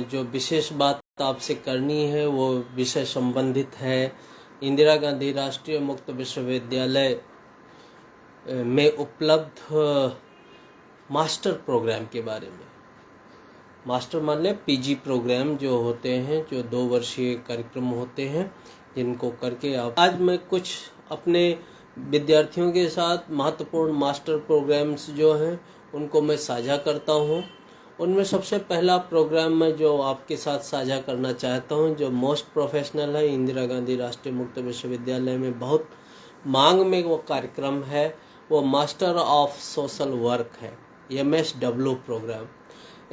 जो विशेष बात आपसे करनी है वो विषय संबंधित है इंदिरा गांधी राष्ट्रीय मुक्त विश्वविद्यालय में उपलब्ध मास्टर प्रोग्राम के बारे में। मास्टर मान लें पीजी प्रोग्राम जो होते हैं, जो 2 वर्षीय कार्यक्रम होते हैं, जिनको करके आप आज मैं कुछ अपने विद्यार्थियों के साथ महत्वपूर्ण मास्टर प्रोग्राम्स जो हैं उनको मैं साझा करता हूं। उनमें सबसे पहला प्रोग्राम मैं जो आपके साथ साझा करना चाहता हूं, जो मोस्ट प्रोफेशनल है, इंदिरा गांधी राष्ट्रीय मुक्त विश्वविद्यालय में बहुत मांग में वो कार्यक्रम है, वो मास्टर ऑफ सोशल वर्क है, MSW प्रोग्राम।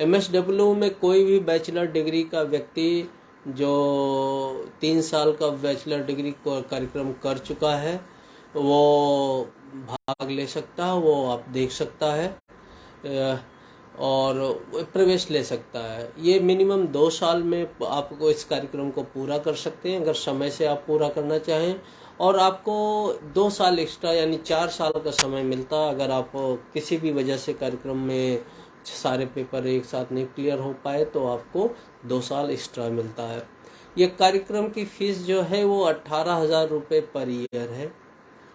MSW में कोई भी बैचलर डिग्री का व्यक्ति जो 3 साल का बैचलर डिग्री कार्यक्रम कर चुका है वो भाग ले सकता है, वो आप देख सकता है और प्रवेश ले सकता है। ये मिनिमम 2 साल में आपको इस कार्यक्रम को पूरा कर सकते हैं अगर समय से आप पूरा करना चाहें, और आपको 2 साल एक्स्ट्रा यानी 4 साल का समय मिलता है अगर आप किसी भी वजह से कार्यक्रम में सारे पेपर एक साथ नहीं क्लियर हो पाए तो आपको 2 साल एक्स्ट्रा मिलता है। ये कार्यक्रम की फीस जो है वो 18,000 रुपये पर ईयर है।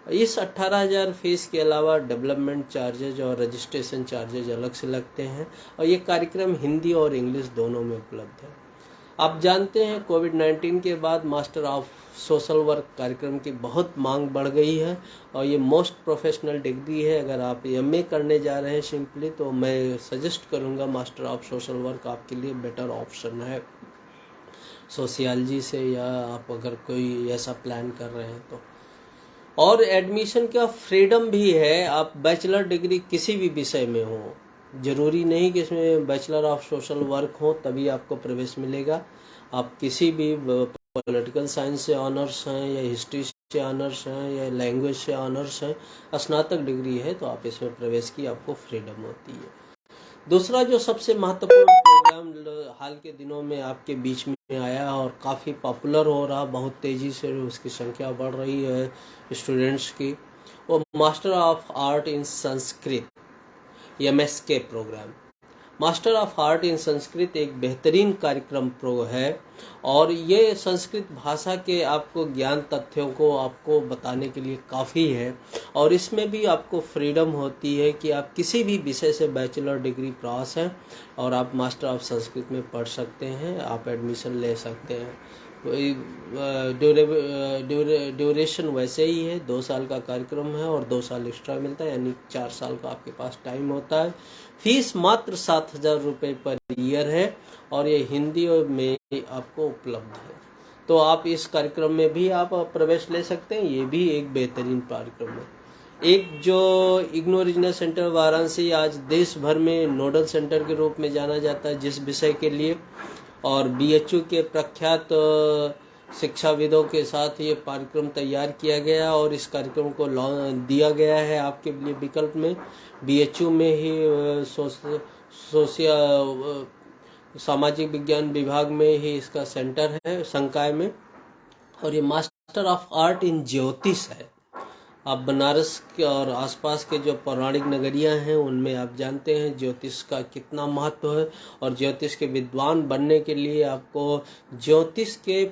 इस 18,000 फीस के अलावा डेवलपमेंट चार्जेज और रजिस्ट्रेशन चार्जेज अलग से लगते हैं, और ये कार्यक्रम हिंदी और इंग्लिश दोनों में उपलब्ध है। आप जानते हैं कोविड-19 के बाद मास्टर ऑफ सोशल वर्क कार्यक्रम की बहुत मांग बढ़ गई है, और ये मोस्ट प्रोफेशनल डिग्री है। अगर आप MA करने जा रहे हैं सिंपली, तो मैं सजेस्ट करूंगा मास्टर ऑफ सोशल वर्क आपके लिए बेटर ऑप्शन है सोशियोलॉजी से, या आप अगर कोई ऐसा प्लान कर रहे हैं तो। और एडमिशन का फ्रीडम भी है, आप बैचलर डिग्री किसी भी विषय में हो, जरूरी नहीं कि इसमें बैचलर ऑफ सोशल वर्क हो तभी आपको प्रवेश मिलेगा। आप किसी भी पॉलिटिकल साइंस से ऑनर्स हैं या हिस्ट्री से ऑनर्स हैं या लैंग्वेज से ऑनर्स हैं, स्नातक डिग्री है तो आप इसमें प्रवेश की आपको फ्रीडम होती है। दूसरा जो सबसे महत्वपूर्ण प्रोग्राम हाल के दिनों में आपके बीच में आया और काफ़ी पॉपुलर हो रहा, बहुत तेज़ी से उसकी संख्या बढ़ रही है स्टूडेंट्स की, वो master of art in Sanskrit MSK program. Master of art in Sanskrit एक बेहतरीन कार्यक्रम है, और ये संस्कृत भाषा के आपको ज्ञान तथ्यों को आपको बताने के लिए काफ़ी है, और इसमें भी आपको फ्रीडम होती है कि आप किसी भी विषय से बैचलर डिग्री पास हैं और आप मास्टर ऑफ संस्कृत में पढ़ सकते हैं, आप एडमिशन ले सकते हैं। ड्यूरेशन वैसे ही है, 2 साल का कार्यक्रम है और 2 साल एक्स्ट्रा मिलता है, यानी 4 साल का आपके पास टाइम होता है। फीस मात्र 7,000 रुपये पर ईयर है, और ये हिंदी में आपको उपलब्ध है, तो आप इस कार्यक्रम में भी आप प्रवेश ले सकते हैं। ये भी एक बेहतरीन कार्यक्रम है। एक जो इग्नू रीजनल सेंटर वाराणसी आज देश भर में नोडल सेंटर के रूप में जाना जाता है जिस विषय के लिए, और BHU के प्रख्यात शिक्षाविदों के साथ ये कार्यक्रम तैयार किया गया, और इस कार्यक्रम को दिया गया है आपके लिए विकल्प में। BHU में ही सामाजिक विज्ञान विभाग में ही इसका सेंटर है, संकाय में। और ये मास्टर ऑफ आर्ट इन ज्योतिष है। आप बनारस के और आसपास के जो पौराणिक नगरियां हैं उनमें आप जानते हैं ज्योतिष का कितना महत्व है, और ज्योतिष के विद्वान बनने के लिए आपको ज्योतिष के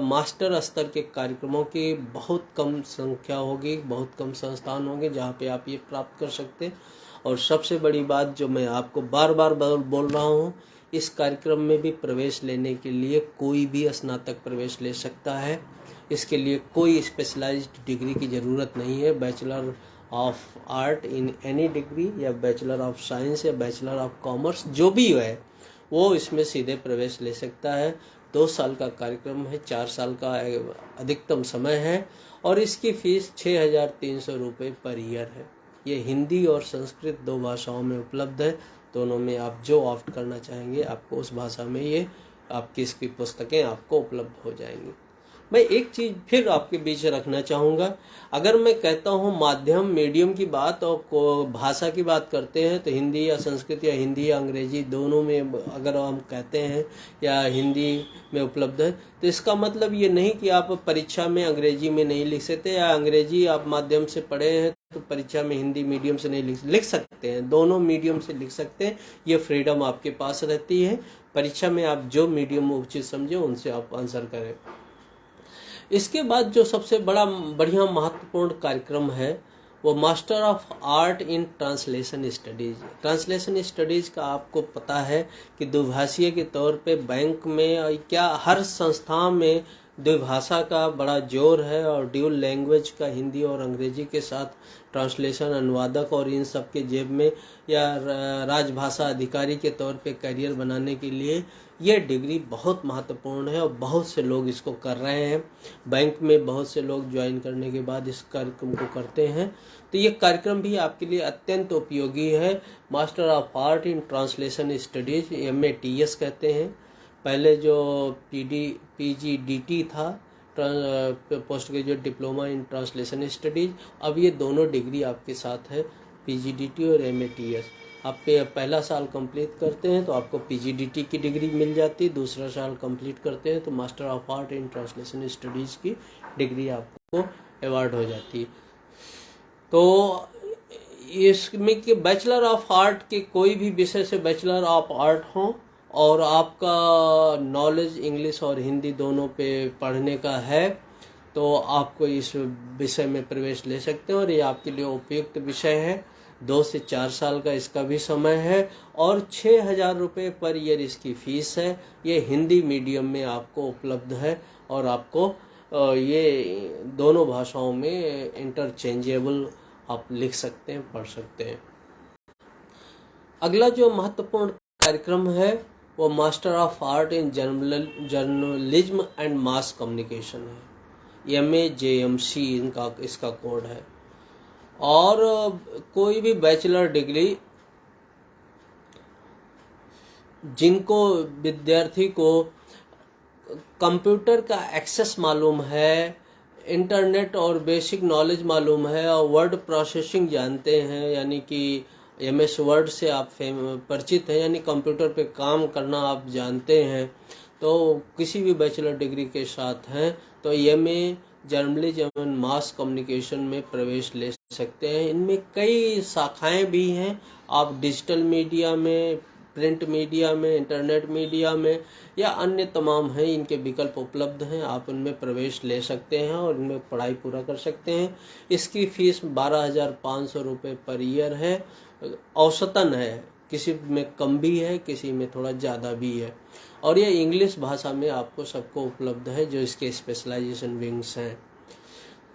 मास्टर स्तर के कार्यक्रमों की बहुत कम संख्या होगी, बहुत कम संस्थान होंगे जहां पे आप ये प्राप्त कर सकते हैं। और सबसे बड़ी बात जो मैं आपको बार बार बोल रहा हूँ, इस कार्यक्रम में भी प्रवेश लेने के लिए कोई भी स्नातक प्रवेश ले सकता है। इसके लिए कोई स्पेशलाइज्ड डिग्री की ज़रूरत नहीं है। Bachelor of art in any degree या बैचलर ऑफ साइंस या बैचलर ऑफ कॉमर्स जो भी है वो इसमें सीधे प्रवेश ले सकता है। 2 साल का कार्यक्रम है, 4 साल का अधिकतम समय है, और इसकी फीस 6,300 रुपये पर ईयर है। ये हिंदी और संस्कृत 2 भाषाओं में उपलब्ध है। दोनों में आप जो ऑप्ट करना चाहेंगे आपको उस भाषा में ये आपकी इसकी पुस्तकें आपको उपलब्ध हो जाएंगी। मैं एक चीज़ फिर आपके बीच रखना चाहूँगा, अगर मैं कहता हूँ माध्यम मीडियम की बात और भाषा की बात करते हैं तो हिंदी या संस्कृत या हिंदी या अंग्रेजी दोनों में अगर हम कहते हैं या हिंदी में उपलब्ध है, तो इसका मतलब ये नहीं कि आप परीक्षा में अंग्रेजी में नहीं लिख सकते, या अंग्रेजी आप माध्यम से पढ़े हैं तो परीक्षा में हिंदी मीडियम से नहीं लिख सकते हैं। दोनों मीडियम से लिख सकते हैं, ये फ्रीडम आपके पास रहती है। परीक्षा में आप जो मीडियम उचित समझे उनसे आप आंसर करें। इसके बाद जो सबसे बढ़िया महत्वपूर्ण कार्यक्रम है वो master of art in translation studies. Translation studies का आपको पता है कि द्विभाषीय के तौर पे बैंक में क्या हर संस्था में द्विभाषा का बड़ा जोर है और ड्यूल लैंग्वेज का हिंदी और अंग्रेजी के साथ ट्रांसलेशन अनुवादक और इन सब के जेब में या राजभाषा अधिकारी के तौर पे करियर बनाने के लिए ये डिग्री बहुत महत्वपूर्ण है और बहुत से लोग इसको कर रहे हैं। बैंक में बहुत से लोग ज्वाइन करने के बाद इस कार्यक्रम को करते हैं। तो ये कार्यक्रम भी आपके लिए अत्यंत उपयोगी है। Master of art in translation studies, MATS कहते हैं। पहले जो PGDT था, post graduate diploma in translation studies, अब ये दोनों डिग्री आपके साथ है, PGDT और MATS। आप पहला साल कंप्लीट करते हैं तो आपको PGDT की डिग्री मिल जाती है, दूसरा साल कंप्लीट करते हैं तो master of art in translation studies की डिग्री आपको अवार्ड हो जाती है। तो इसमें कि बैचलर ऑफ आर्ट के कोई भी विषय से बैचलर ऑफ आर्ट हो और आपका नॉलेज इंग्लिश और हिंदी दोनों पे पढ़ने का है तो आपको इस विषय में प्रवेश ले सकते हैं और ये आपके लिए उपयुक्त विषय है। 2 से 4 साल का इसका भी समय है और 6,000 रुपये पर ईयर इसकी फ़ीस है। ये हिंदी मीडियम में आपको उपलब्ध है और आपको ये दोनों भाषाओं में इंटरचेंजेबल आप लिख सकते हैं, पढ़ सकते हैं। अगला जो महत्वपूर्ण कार्यक्रम है वो master of art in journalism and mass communication है, MAJMC इसका कोड है। और कोई भी बैचलर डिग्री जिनको विद्यार्थी को कंप्यूटर का एक्सेस मालूम है, इंटरनेट और बेसिक नॉलेज मालूम है और वर्ड प्रोसेसिंग जानते हैं, यानी कि MS वर्ड से आप परिचित हैं, यानी कंप्यूटर पे काम करना आप जानते हैं, तो किसी भी बैचलर डिग्री के साथ हैं तो MA journalism and mass communication में प्रवेश ले सकते हैं। इनमें कई शाखाएं भी हैं। आप डिजिटल मीडिया में, प्रिंट मीडिया में, इंटरनेट मीडिया में या अन्य तमाम हैं, इनके विकल्प उपलब्ध हैं। आप उनमें प्रवेश ले सकते हैं और इनमें पढ़ाई पूरा कर सकते हैं। इसकी फ़ीस 12,500 रुपये पर ईयर है, औसतन है, किसी में कम भी है, किसी में थोड़ा ज़्यादा भी है। और ये इंग्लिश भाषा में आपको सबको उपलब्ध है जो इसके स्पेशलाइजेशन विंग्स हैं।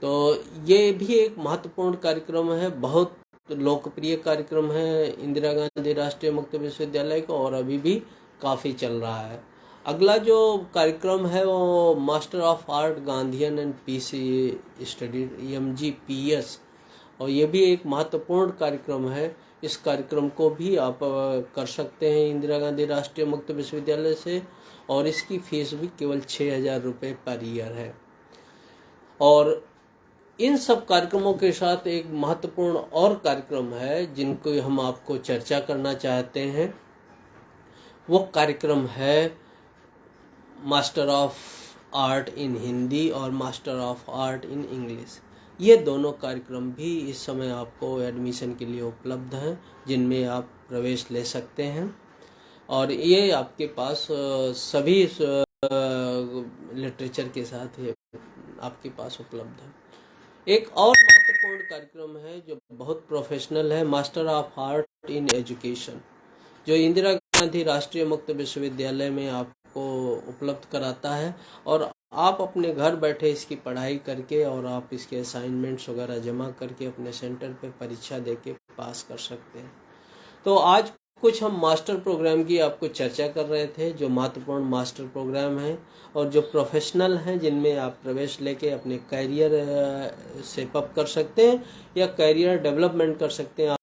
तो ये भी एक महत्वपूर्ण कार्यक्रम है, बहुत लोकप्रिय कार्यक्रम है इंदिरा गांधी राष्ट्रीय मुक्त विश्वविद्यालय को और अभी भी काफ़ी चल रहा है। अगला जो कार्यक्रम है वो master of art Gandhian and peace study, MGPS, और ये भी एक महत्वपूर्ण कार्यक्रम है। इस कार्यक्रम को भी आप कर सकते हैं इंदिरा गांधी राष्ट्रीय मुक्त विश्वविद्यालय से और इसकी फ़ीस भी केवल 6,000 रुपये पर ईयर है। और इन सब कार्यक्रमों के साथ एक महत्वपूर्ण और कार्यक्रम है जिनको हम आपको चर्चा करना चाहते हैं। वो कार्यक्रम है master of art in Hindi और master of art in English. ये दोनों कार्यक्रम भी इस समय आपको एडमिशन के लिए उपलब्ध हैं, जिनमें आप प्रवेश ले सकते हैं और ये आपके पास सभी लिटरेचर के साथ आपके पास उपलब्ध है। एक और महत्वपूर्ण कार्यक्रम है जो बहुत प्रोफेशनल है, master of art in education, जो इंदिरा गांधी राष्ट्रीय मुक्त विश्वविद्यालय में आपको उपलब्ध कराता है और आप अपने घर बैठे इसकी पढ़ाई करके और आप इसके असाइनमेंट्स वगैरह जमा करके अपने सेंटर पे परीक्षा देके पास कर सकते हैं। तो आज कुछ हम मास्टर प्रोग्राम की आपको चर्चा कर रहे थे, जो महत्वपूर्ण मास्टर प्रोग्राम हैं और जो प्रोफेशनल हैं, जिनमें आप प्रवेश लेके अपने करियर सेटअप कर सकते हैं या करियर डेवलपमेंट कर सकते हैं।